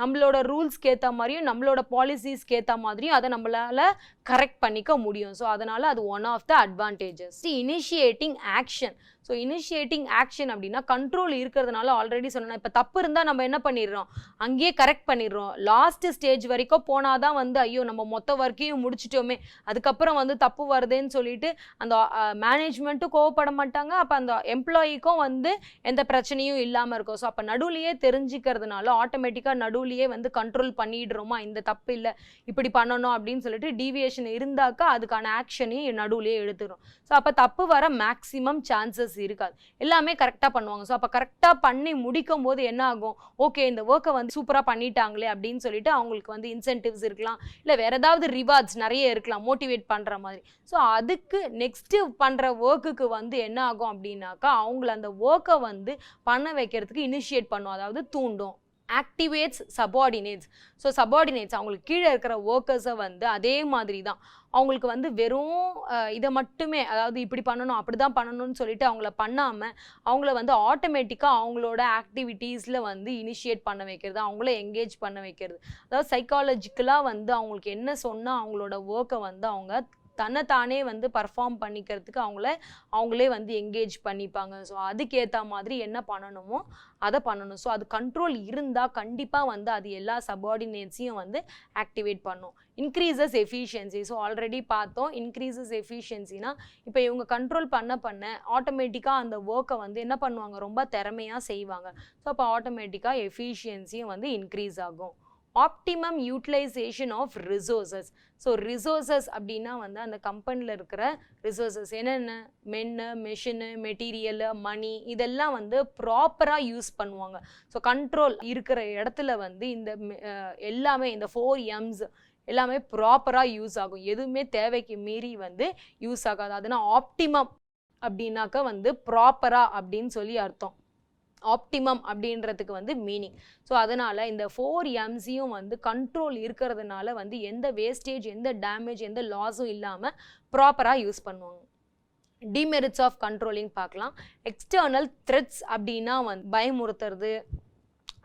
நம்மளோட ரூல்ஸ்க்கு ஏற்ற மாதிரியும் நம்மளோட பாலிசிஸ்க்கு ஏற்ற மாதிரியும் அதை நம்மளால கரெக்ட் பண்ணிக்க முடியும். ஸோ அதனால அது one of the advantages. Initiating action. So initiating action அப்படின்னா கண்ட்ரோல் இருக்கிறதுனால ஆல்ரெடி சொன்னேன், இப்போ தப்பு இருந்தால் நம்ம என்ன பண்ணிடுறோம், அங்கேயே கரெக்ட் பண்ணிடுறோம். லாஸ்ட் ஸ்டேஜ் வரைக்கும் போனாதான் வந்து ஐயோ நம்ம மொத்த ஒர்க்கையும் முடிச்சிட்டோமே, அதுக்கப்புறம் வந்து தப்பு வருதுன்னு சொல்லிட்டு அந்த மேனேஜ்மெண்ட்டும் கோவப்பட மாட்டாங்க, அப்போ அந்த எம்ப்ளாயிக்கும் வந்து எந்த பிரச்சனையும் இல்லாமல் இருக்கும். ஸோ அப்போ நடுவுலையே தெரிஞ்சுக்கிறதுனால ஆட்டோமேட்டிக்காக நடுவுலையே வந்து கண்ட்ரோல் பண்ணிடுறோமா, இந்த தப்பு இல்லை இப்படி பண்ணணும் அப்படின்னு சொல்லிட்டு டீவியேஷன் இருந்தாக்கா அதுக்கான ஆக்ஷனையும் நடுவுலையே எடுத்துடும். ஸோ அப்போ தப்பு வர மேக்ஸிமம் சான்சஸ் இருக்காது, எல்லாமே கரெக்டாக பண்ணுவாங்க. ஸோ அப்போ கரெக்டாக பண்ணி முடிக்கும் போது என்ன ஆகும், ஓகே இந்த ஒர்க்கை வந்து சூப்பராக பண்ணிட்டாங்களே அப்படின்னு சொல்லிட்டு அவங்களுக்கு வந்து இன்சென்டிவ்ஸ் இருக்கலாம், இல்லை வேற ஏதாவது ரிவார்ட்ஸ் நிறைய இருக்கலாம் மோட்டிவேட் பண்ணுற மாதிரி. ஸோ அதுக்கு நெக்ஸ்ட்டு பண்ணுற ஒர்க்குக்கு வந்து என்ன ஆகும் அப்படின்னாக்கா அவங்கள அந்த ஒர்க்கை வந்து பண்ண வைக்கிறதுக்கு இனிஷியேட் பண்ணும், அதாவது தூண்டும். Activates subordinates. ஸோ சபார்டினேட்ஸ் அவங்களுக்கு கீழே இருக்கிற ஒர்க்கர்ஸை வந்து அதே மாதிரி தான் அவங்களுக்கு வந்து வெறும் இதை மட்டுமே, அதாவது இப்படி பண்ணணும் அப்படி தான் பண்ணணும்னு சொல்லிட்டு அவங்கள பண்ணாமல் அவங்கள வந்து ஆட்டோமேட்டிக்காக அவங்களோட ஆக்டிவிட்டீஸில் வந்து இனிஷியேட் பண்ண வைக்கிறது, அவங்கள எங்கேஜ் பண்ண வைக்கிறது. அதாவது சைக்காலஜிக்கலாக வந்து அவங்களுக்கு என்ன சொன்னால் அவங்களோட ஒர்க்கை வந்து அவங்க தன்னைத்தானே வந்து பர்ஃபார்ம் பண்ணிக்கிறதுக்கு அவங்களே வந்து எங்கேஜ் பண்ணிப்பாங்க. ஸோ அதுக்கேற்ற மாதிரி என்ன பண்ணணுமோ அதை பண்ணணும். ஸோ அது கண்ட்ரோல் இருந்தால் கண்டிப்பாக வந்து அது எல்லா சபார்டினேட்ஸையும் வந்து ஆக்டிவேட் பண்ணும். Increases efficiency. ஸோ ஆல்ரெடி பார்த்தோம், இன்க்ரீசஸ் எஃபிஷியன்சினா இப்போ இவங்க கண்ட்ரோல் பண்ண ஆட்டோமேட்டிக்காக அந்த ஒர்க்கை வந்து என்ன பண்ணுவாங்க, ரொம்ப திறமையாக செய்வாங்க. ஸோ அப்போ ஆட்டோமேட்டிக்காக எஃபிஷியன்சியும் வந்து இன்க்ரீஸ் ஆகும். Optimum utilisation of resources. So resources அப்படின்னா வந்து அந்த கம்பெனியில் இருக்கிற ரிசோர்ஸஸ் என்னென்ன, மென்னு, மெஷினு, மெட்டீரியலு, மணி, இதெல்லாம் வந்து ப்ராப்பராக யூஸ் பண்ணுவாங்க. ஸோ கண்ட்ரோல் இருக்கிற இடத்துல வந்து இந்த எல்லாமே இந்த 4 M's எல்லாமே ப்ராப்பராக யூஸ் ஆகும், எதுவுமே தேவைக்கு மீறி வந்து யூஸ் ஆகாது. அதனால் ஆப்டிமம் அப்படின்னாக்கா வந்து ப்ராப்பராக அப்படின்னு சொல்லி அர்த்தம். ஆப்டிமம் அப்படின்றதுக்கு வந்து மீனிங். ஸோ அதனால் இந்த 4 M's வந்து கண்ட்ரோல் இருக்கிறதுனால வந்து எந்த வேஸ்டேஜ், எந்த டேமேஜ், எந்த லாஸும் இல்லாமல் ப்ராப்பராக யூஸ் பண்ணுவாங்க. டிமெரிட்ஸ் ஆஃப் கண்ட்ரோலிங் பார்க்கலாம். எக்ஸ்டர்னல் த்ரெட்ஸ் அப்படின்னா வந்து பயமுறுத்துறது,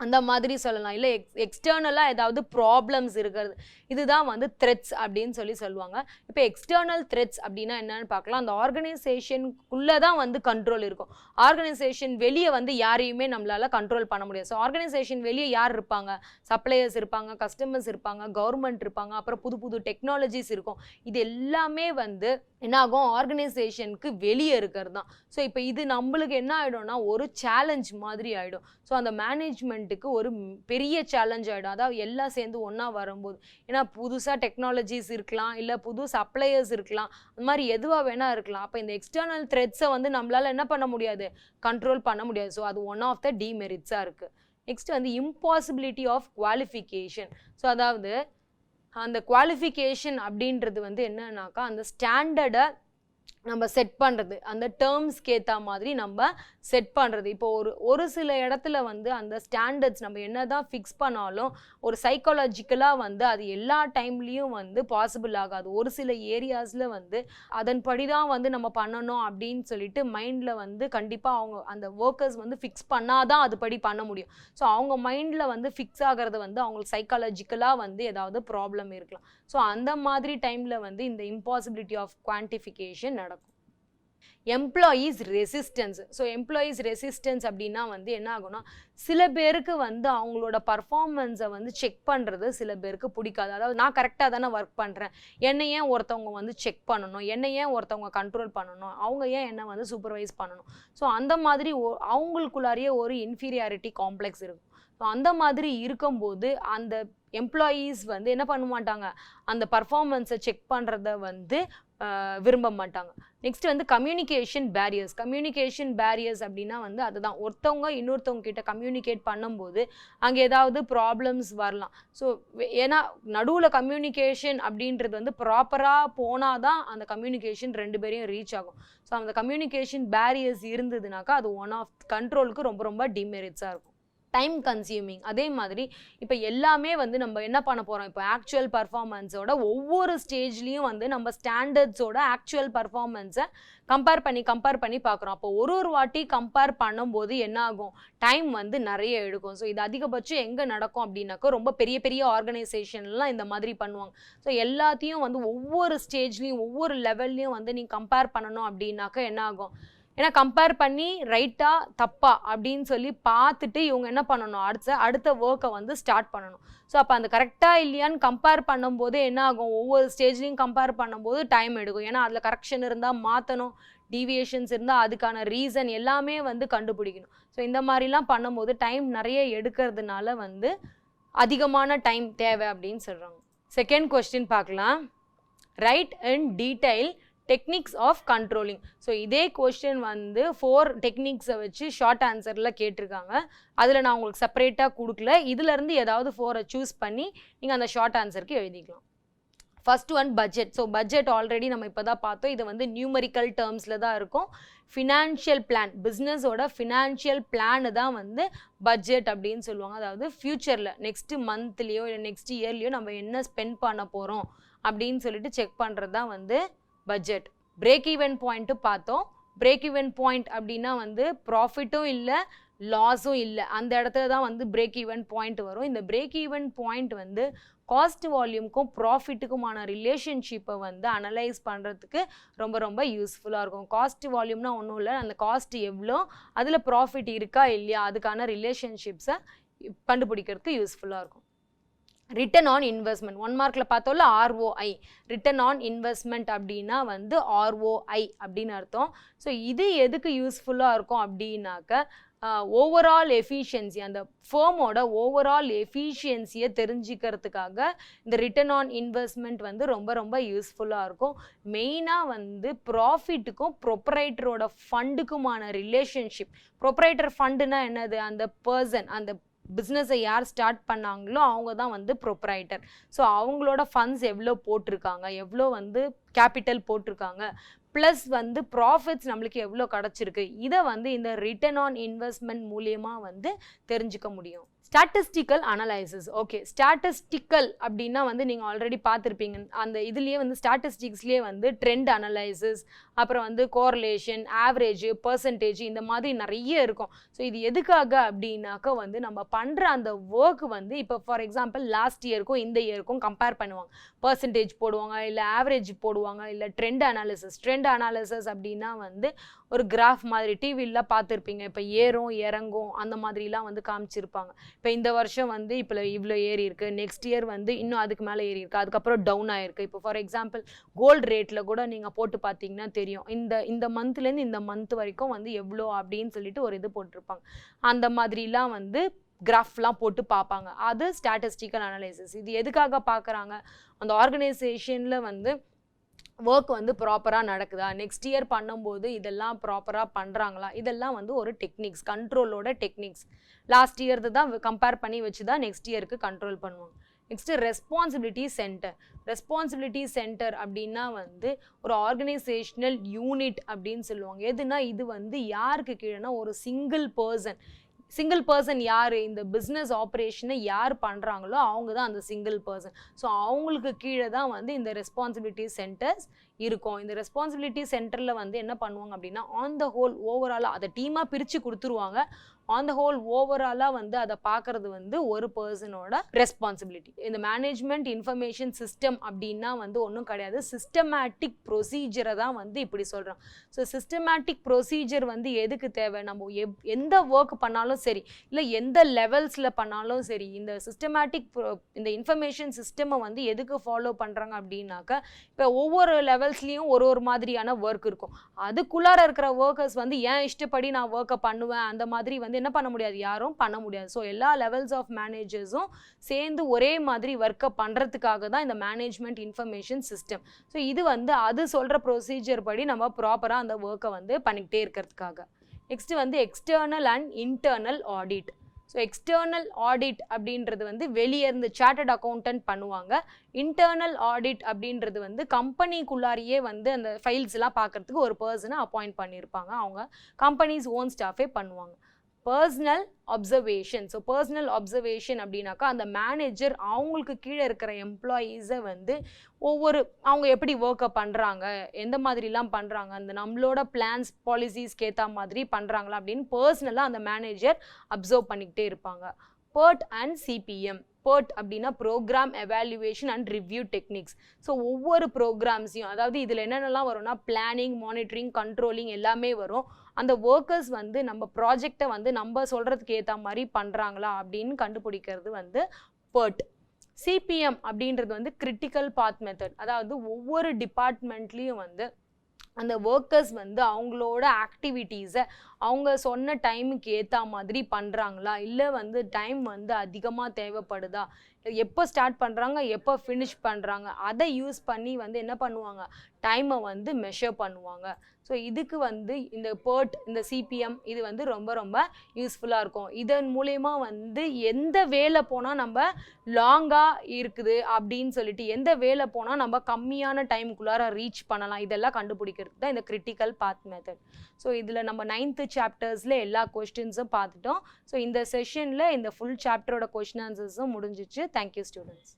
அந்த மாதிரி சொல்லலாம். இல்லை எக்ஸ்டர்னலாக ஏதாவது ப்ராப்ளம்ஸ் இருக்கிறது, இதுதான் வந்து த்ரெட்ஸ் அப்படின்னு சொல்லுவாங்க. இப்போ எக்ஸ்டர்னல் த்ரெட்ஸ் அப்படின்னா என்னன்னு பார்க்கலாம். அந்த ஆர்கனைசேஷனுக்குள்ளே தான் வந்து கண்ட்ரோல் இருக்கும். ஆர்கனைசேஷன் வெளியே வந்து யாரையுமே நம்மளால கண்ட்ரோல் பண்ண முடியாது. ஸோ ஆர்கனைசேஷன் வெளியே யார் இருப்பாங்க? சப்ளையர்ஸ் இருப்பாங்க, கஸ்டமர்ஸ் இருப்பாங்க, கவர்மெண்ட் இருப்பாங்க, அப்புறம் புது புது டெக்னாலஜிஸ் இருக்கும். இது எல்லாமே வந்து என்ன ஆகும்? ஆர்கனைசேஷனுக்கு வெளியே இருக்கிறது தான். ஸோ இப்போ இது நம்மளுக்கு என்ன ஆகிடும்னா ஒரு சேலஞ்ச் மாதிரி ஆகிடும். ஸோ அந்த மேனேஜ்மெண்ட்டுக்கு ஒரு பெரிய சேலஞ்ச் ஆகிடும். அதாவது எல்லாம் சேர்ந்து ஒன்றா வரும்போது. ஏன்னா புதுசாக டெக்னாலஜிஸ் இருக்கலாம், இல்லை புது சப்ளையர்ஸ் இருக்கலாம், அந்த மாதிரி எதுவாக வேணால் இருக்கலாம். அப்போ இந்த எக்ஸ்டர்னல் த்ரெட்ஸை வந்து நம்மளால் என்ன பண்ண முடியாது? கண்ட்ரோல் பண்ண முடியாது. ஸோ அது ஒன் ஆஃப் த டிமெரிட்ஸாக இருக்குது. நெக்ஸ்ட் வந்து இம்பாசிபிலிட்டி ஆஃப் குவாலிஃபிகேஷன். ஸோ அதாவது அந்த குவாலிஃபிகேஷன் அப்படின்றது வந்து என்னன்னாக்கா அந்த ஸ்டாண்டர்டை நம்ம செட் பண்ணுறது, அந்த டேர்ம்ஸ்க்கு ஏற்ற மாதிரி நம்ம செட் பண்ணுறது. இப்போ ஒரு சில இடத்துல வந்து அந்த ஸ்டாண்டர்ட்ஸ் நம்ம என்ன தான் ஃபிக்ஸ் பண்ணாலும் ஒரு சைக்காலஜிக்கலாக வந்து அது எல்லா டைம்லேயும் வந்து பாசிபிள் ஆகாது. ஒரு சில ஏரியாஸில் வந்து அதன்படி தான் வந்து நம்ம பண்ணணும் அப்படின்னு சொல்லிட்டு மைண்டில் வந்து கண்டிப்பாக அவங்க அந்த ஒர்க்கர்ஸ் வந்து ஃபிக்ஸ் பண்ணாதான் அதுபடி பண்ண முடியும். ஸோ அவங்க மைண்டில் வந்து ஃபிக்ஸ் ஆகிறது வந்து அவங்களுக்கு சைக்காலஜிக்கலாக வந்து ஏதாவது ப்ராப்ளம் இருக்கலாம். ஸோ அந்த மாதிரி டைமில் வந்து இந்த இம்பாசிபிலிட்டி ஆஃப் குவான்டிஃபிகேஷன் நடக்கும். Employees resistance. So employees resistance அப்படின்னா வந்து என்ன ஆகும்னா சில பேருக்கு வந்து அவங்களோட பர்ஃபார்மன்ஸை வந்து செக் பண்ணுறது சில பேருக்கு பிடிக்காது. அதாவது நான் கரெக்டாக தானே ஒர்க் பண்ணுறேன், என்னை ஏன் ஒருத்தவங்க வந்து செக் பண்ணணும், என்னை ஏன் ஒருத்தவங்க கண்ட்ரோல் பண்ணணும், அவங்க ஏன் என்னை வந்து சூப்பர்வைஸ் பண்ணணும். ஸோ அந்த மாதிரி அவங்களுக்குள்ளாரியே ஒரு இன்ஃபீரியாரிட்டி காம்ப்ளெக்ஸ் இருக்கும். ஸோ அந்த மாதிரி இருக்கும்போது அந்த எம்ப்ளாயீஸ் வந்து என்ன பண்ண மாட்டாங்க? அந்த பர்ஃபார்மன்ஸை செக் பண்ணுறத வந்து விரும்ப மாட்டாங்க. நெக்ஸ்ட் வந்து கம்யூனிகேஷன் பேரியர்ஸ். கம்யூனிகேஷன் பேரியர்ஸ் அப்படின்னா வந்து அதுதான் ஒருத்தவங்க இன்னொருத்தவங்க கிட்ட கம்யூனிகேட் பண்ணும்போது அங்கே ஏதாவது ப்ராப்ளம்ஸ் வரலாம். ஸோ ஏன்னா நடுவில் கம்யூனிகேஷன் அப்படின்றது வந்து ப்ராப்பராக போனால் தான் அந்த கம்யூனிகேஷன் ரெண்டு பேரையும் ரீச் ஆகும். ஸோ அந்த கம்யூனிகேஷன் பேரியர்ஸ் இருந்ததுனாக்கா அது ஒன் ஆஃப் கண்ட்ரோலுக்கு ரொம்ப ரொம்ப டிமெரிட்ஸாக இருக்கும். Time consuming. அதே மாதிரி இப்போ எல்லாமே வந்து நம்ம என்ன பண்ண போகிறோம்? இப்போ ஆக்சுவல் பர்ஃபார்மன்ஸோட ஒவ்வொரு ஸ்டேஜ்லேயும் வந்து நம்ம ஸ்டாண்டர்ட்ஸோட ஆக்சுவல் பர்ஃபார்மன்ஸை கம்பேர் பண்ணி பார்க்குறோம். அப்போ ஒரு வாட்டி கம்பேர் பண்ணும்போது என்ன ஆகும்? டைம் வந்து நிறைய எடுக்கும். ஸோ இது அதிகபட்சம் எங்கே நடக்கும் அப்படின்னாக்கா ரொம்ப பெரிய பெரிய ஆர்கனைசேஷன்லாம் இந்த மாதிரி பண்ணுவாங்க. ஸோ எல்லாத்தையும் வந்து ஒவ்வொரு ஸ்டேஜ்லேயும் ஒவ்வொரு லெவல்லையும் வந்து நீ கம்பேர் பண்ணணும் அப்படின்னாக்கா என்ன ஆகும்? ஏன்னா கம்பேர் பண்ணி ரைட்டா தப்பா அப்படின்னு சொல்லி பார்த்துட்டு இவங்க என்ன பண்ணணும்? அடுத்த ஒர்க்கை வந்து ஸ்டார்ட் பண்ணணும். ஸோ அப்போ அந்த கரெக்டாக இல்லையான்னு கம்பேர் பண்ணும்போது என்ன ஆகும்? ஒவ்வொரு ஸ்டேஜ்லையும் கம்பேர் பண்ணும்போது டைம் எடுக்கும். ஏன்னா அதில் கரெக்ஷன் இருந்தால் மாற்றணும், டீவியேஷன்ஸ் இருந்தால் அதுக்கான ரீசன் எல்லாமே வந்து கண்டுபிடிக்கணும். ஸோ இந்த மாதிரிலாம் பண்ணும்போது டைம் நிறைய எடுக்கிறதுனால வந்து அதிகமான டைம் தேவை அப்படின்னு சொல்கிறாங்க. செகண்ட் கொஸ்டின் பார்க்கலாம். Right in detail techniques of controlling. So இதே கொஸ்டின் வந்து 4 டெக்னிக்ஸை வச்சு ஷார்ட் ஆன்சரில் கேட்டிருக்காங்க. அதில் நான் உங்களுக்கு செப்பரேட்டாக கொடுக்கல. இதுலேருந்து ஏதாவது 4 சூஸ் பண்ணி நீங்கள் அந்த ஷார்ட் ஆன்சருக்கு எழுதிக்கலாம். First one budget. So budget already நம்ம இப்போ தான் பார்த்தோம். இது வந்து நியூமரிக்கல் டேர்ம்ஸில் தான் இருக்கும். ஃபினான்ஷியல் பிளான், பிஸ்னஸோட ஃபினான்ஷியல் பிளானு தான் வந்து பட்ஜெட் அப்படின்னு சொல்லுவாங்க. அதாவது ஃப்யூச்சரில் நெக்ஸ்ட் மந்த்லேயோ இல்லை நெக்ஸ்ட் இயர்லேயோ நம்ம என்ன ஸ்பெண்ட் பண்ண போகிறோம் அப்படின்னு சொல்லிட்டு செக் பண்ணுறது தான் வந்து பட்ஜெட். பிரேக் ஈவன் பாயிண்ட்டு பார்த்தோம். பிரேக் ஈவன் பாயிண்ட் அப்படின்னா வந்து ப்ராஃபிட்டும் இல்லை லாஸும் இல்லை, அந்த இடத்துல தான் வந்து பிரேக் ஈவன் பாயிண்ட் வரும். இந்த பிரேக் ஈவன் பாயிண்ட் வந்து காஸ்ட் வால்யூமுக்கும் ப்ராஃபிட்டுக்குமான ரிலேஷன்ஷிப்பை வந்து அனலைஸ் பண்ணுறதுக்கு ரொம்ப ரொம்ப யூஸ்ஃபுல்லாக இருக்கும். காஸ்ட் வால்யூம்னா ஒன்றும் இல்லை, அந்த காஸ்ட் எவ்வளோ, அதில் ப்ராஃபிட் இருக்கா இல்லையா, அதுக்கான ரிலேஷன்ஷிப்ஸை கண்டுபிடிக்கிறதுக்கு யூஸ்ஃபுல்லாக இருக்கும். ரிட்டர்ன் ஆன் இன்வெஸ்ட்மெண்ட் 1 மார்க்கில் பார்த்தோம்ல ROI. ரிட்டர்ன் ஆன் இன்வெஸ்ட்மெண்ட் அப்படின்னா வந்து ROI அப்படின்னு அர்த்தம். ஸோ இது எதுக்கு யூஸ்ஃபுல்லாக இருக்கும் அப்படின்னாக்க ஓவரால் எஃபிஷியன்சி, அந்த ஃபேமோட ஓவரால் எஃபிஷியன்சியை தெரிஞ்சுக்கிறதுக்காக இந்த ரிட்டர்ன் ஆன் இன்வெஸ்ட்மெண்ட் வந்து ரொம்ப ரொம்ப யூஸ்ஃபுல்லாக இருக்கும். மெயினாக வந்து ப்ராஃபிட்டுக்கும் ப்ரொப்ரைட்டரோட ஃபண்டுக்குமான ரிலேஷன்ஷிப். ப்ரொப்ரைட்டர் ஃபண்டுனா என்னது? அந்த பர்சன், அந்த பிஸ்னஸை யார் ஸ்டார்ட் பண்ணாங்களோ அவங்க தான் வந்து ப்ரொப்ரைட்டர். ஸோ அவங்களோட ஃபண்ட்ஸ் எவ்வளோ போட்டிருக்காங்க, எவ்வளோ வந்து கேபிட்டல் போட்டிருக்காங்க, ப்ளஸ் வந்து ப்ராஃபிட்ஸ் நம்மளுக்கு எவ்வளோ கிடச்சிருக்கு, இதை வந்து இந்த ரிட்டர்ன் ஆன் இன்வெஸ்ட்மெண்ட் மூலியமாக வந்து தெரிஞ்சுக்க முடியும். Statistical analysis. ஓகே, ஸ்டாட்டிஸ்டிக்கல் அப்படின்னா வந்து நீங்கள் ஆல்ரெடி பார்த்துருப்பீங்க, அந்த இதுலேயே வந்து ஸ்டாட்டிஸ்டிக்ஸ்லேயே வந்து ட்ரெண்ட் அனலைசிஸ், அப்புறம் வந்து கோரிலேஷன், ஆவரேஜ், பர்சன்டேஜ், இந்த மாதிரி நிறைய இருக்கும். ஸோ இது எதுக்காக அப்படின்னாக்கா வந்து நம்ம பண்ணுற அந்த ஒர்க் வந்து இப்போ ஃபார் எக்ஸாம்பிள் லாஸ்ட் இயருக்கும் இந்த இயருக்கும் கம்பேர் பண்ணுவாங்க, பர்சன்டேஜ் போடுவாங்க, இல்லை ஆவரேஜ் போடுவாங்க, இல்லை ட்ரெண்ட் அனாலிசிஸ் அப்படின்னா வந்து ஒரு கிராஃப் மாதிரி டிவிலாம் பார்த்துருப்பீங்க, இப்போ ஏறும் இறங்கும் அந்த மாதிரிலாம் வந்து காமிச்சிருப்பாங்க. இப்போ இந்த வருஷம் வந்து இப்போ இவ்வளோ ஏறி இருக்குது, நெக்ஸ்ட் இயர் வந்து இன்னும் அதுக்கு மேலே ஏறி இருக்குது, அதுக்கப்புறம் டவுன் ஆகிருக்கு. இப்போ ஃபார் எக்ஸாம்பிள் கோல்டு ரேட்டில் கூட நீங்கள் போட்டு பார்த்தீங்கன்னா தெரியும், இந்த மந்த்லேருந்து இந்த மந்த் வரைக்கும் வந்து எவ்வளோ அப்படின்னு சொல்லிட்டு ஒரு இது போட்டிருப்பாங்க. அந்த மாதிரிலாம் வந்து கிராஃப்லாம் போட்டு பார்ப்பாங்க. அது ஸ்டாட்டிஸ்டிக்கல் அனலைசிஸ். இது எதுக்காக பார்க்குறாங்க, அந்த ஆர்கனைசேஷனில் வந்து ஒர்க் வந்து ப்ராப்பராக நடக்குதா, நெக்ஸ்ட் இயர் பண்ணும்போது இதெல்லாம் ப்ராப்பராக பண்ணுறாங்களா, இதெல்லாம் வந்து ஒரு டெக்னிக்ஸ், கண்ட்ரோலோட டெக்னிக்ஸ். லாஸ்ட் இயர்து தான் கம்பேர் பண்ணி வச்சு தான் நெக்ஸ்ட் இயருக்கு கண்ட்ரோல் பண்ணுவாங்க. நெக்ஸ்ட்டு ரெஸ்பான்சிபிலிட்டி சென்டர் அப்படின்னா வந்து ஒரு ஆர்கனைசேஷனல் யூனிட் அப்படின்னு சொல்லுவாங்க. எதுனா இது வந்து யாருக்கு கீழேனா ஒரு சிங்கிள் பர்சன் யார் இந்த பிஸ்னஸ் ஆப்ரேஷனை யார் பண்ணுறாங்களோ அவங்க தான் அந்த சிங்கிள் பர்சன். ஸோ அவங்களுக்கு கீழே தான் வந்து இந்த ரெஸ்பான்சிபிலிட்டி சென்டர்ஸ் இருக்கும். இந்த ரெஸ்பான்சிபிலிட்டி சென்டரில் வந்து என்ன பண்ணுவாங்க அப்படின்னா ஆன் த ஹோல் ஓவராலாக அதை டீமாக பிரித்து கொடுத்துருவாங்க. ஆன் த ஹோல் ஓவராலாக வந்து அதை பார்க்குறது வந்து ஒரு பர்சனோட ரெஸ்பான்சிபிலிட்டி. இந்த மேனேஜ்மெண்ட் இன்ஃபர்மேஷன் சிஸ்டம் அப்படின்னா வந்து ஒன்றும் கிடையாது, சிஸ்டமேட்டிக் ப்ரொசீஜரை தான் வந்து இப்படி சொல்கிறோம். ஸோ சிஸ்டமேட்டிக் ப்ரொசீஜர் வந்து எதுக்கு தேவை, நம்ம எந்த ஒர்க் பண்ணாலும் சரி, இல்லை எந்த லெவல்ஸில் பண்ணாலும் சரி, இந்த இந்த இன்ஃபர்மேஷன் சிஸ்டமை வந்து எதுக்கு ஃபாலோ பண்ணுறாங்க அப்படின்னாக்க, இப்போ ஒவ்வொரு லெவல்ஸ்லேயும் ஒரு மாதிரியான ஒர்க் இருக்கும். அதுக்குள்ளார இருக்கிற ஒர்க்கர்ஸ் வந்து ஏன் இஷ்டப்படி நான் ஒர்க்கை பண்ணுவேன் அந்த மாதிரி வந்து என்ன பண்ண முடியாது, யாரும் பண்ண முடியாது. ஸோ எல்லா லெவல்ஸ் ஆஃப் மேனேஜர்ஸும் சேர்ந்து ஒரே மாதிரி ஒர்க்கை பண்ணுறதுக்காக தான் இந்த மேனேஜ்மெண்ட் இன்ஃபர்மேஷன் சிஸ்டம். ஸோ இது வந்து அது சொல்கிற ப்ரொசீஜர் படி நம்ம ப்ராப்பராக அந்த ஒர்க்கை வந்து பண்ணிக்கிட்டே இருக்கிறதுக்காக. நெக்ஸ்ட் வந்து external and internal audit. So external audit அப்படின்றது வந்து வெளியே இருந்து சார்ட்டர்ட் அக்கௌண்டன்ட் பண்ணுவாங்க. இன்டர்னல் ஆடிட் அப்படின்றது வந்து கம்பெனிக்குள்ளாரியே வந்து அந்த ஃபைல்ஸ்லாம் பார்க்குறதுக்கு ஒரு பர்சனை அப்பாயிண்ட் பண்ணியிருப்பாங்க, அவங்க கம்பெனிஸ் ஓன் ஸ்டாஃபே பண்ணுவாங்க. Personal observation. So personal observation அப்படின்னாக்கா அந்த மேனேஜர் அவங்களுக்கு கீழே இருக்கிற எம்ப்ளாயீஸை வந்து அவங்க எப்படி ஒர்க்கை பண்ணுறாங்க, எந்த மாதிரிலாம் பண்ணுறாங்க, அந்த நம்மளோட பிளான்ஸ் பாலிசிஸ்க்கு ஏற்ற மாதிரி பண்ணுறாங்களா அப்படின்னு பர்சனலாக அந்த மேனேஜர் அப்சர்வ் பண்ணிக்கிட்டே இருப்பாங்க. PERT and CPM. PERT அப்படின்னா programme evaluation and review techniques. So ஒவ்வொரு ப்ரோக்ராம்ஸையும், அதாவது இதில் என்னென்னலாம் வரும்னா பிளானிங், மானிட்டரிங், கண்ட்ரோலிங் எல்லாமே வரும். அந்த ஒர்க்கர்ஸ் வந்து நம்ம ப்ராஜெக்டை வந்து நம்ம சொல்கிறதுக்கு ஏற்ற மாதிரி பண்ணுறாங்களா அப்படின்னு கண்டுபிடிக்கிறது வந்து PERT. சிபிஎம் அப்படின்றது வந்து கிரிட்டிக்கல் பாத் மெத்தட். அதாவது ஒவ்வொரு டிபார்ட்மெண்ட்லேயும் வந்து அந்த ஒர்க்கர்ஸ் வந்து அவங்களோட ஆக்டிவிட்டீஸை அவங்க சொன்ன டைமுக்கு ஏற்ற மாதிரி பண்ணுறாங்களா, இல்லை வந்து டைம் வந்து அதிகமாக தேவைப்படுதா, எப்போ ஸ்டார்ட் பண்ணுறாங்க எப்போ ஃபினிஷ் பண்ணுறாங்க, அதை யூஸ் பண்ணி வந்து என்ன பண்ணுவாங்க, டைமை வந்து மெஷர் பண்ணுவாங்க. ஸோ இதுக்கு வந்து இந்த PERT, இந்த சிபிஎம் இது வந்து ரொம்ப ரொம்ப யூஸ்ஃபுல்லாக இருக்கும். இதன் மூலயமா வந்து எந்த வேலை போனால் நம்ம லாங்காக இருக்குது அப்படின்னு சொல்லிட்டு, எந்த வேலை போனால் நம்ம கம்மியான டைமுக்குள்ளார ரீச் பண்ணலாம், இதெல்லாம் கண்டுபிடிக்கிறதுக்கு தான் இந்த கிரிட்டிக்கல் பாத் மெத்தட். ஸோ இதில் நம்ம 9th சாப்டர்ஸில் எல்லா கொஸ்டின்ஸும் பார்த்துட்டோம். ஸோ இந்த செஷனில் இந்த ஃபுல் சாப்டரோட கொஸ்டின் ஆன்சர்ஸும் முடிஞ்சிச்சு. Thank you students.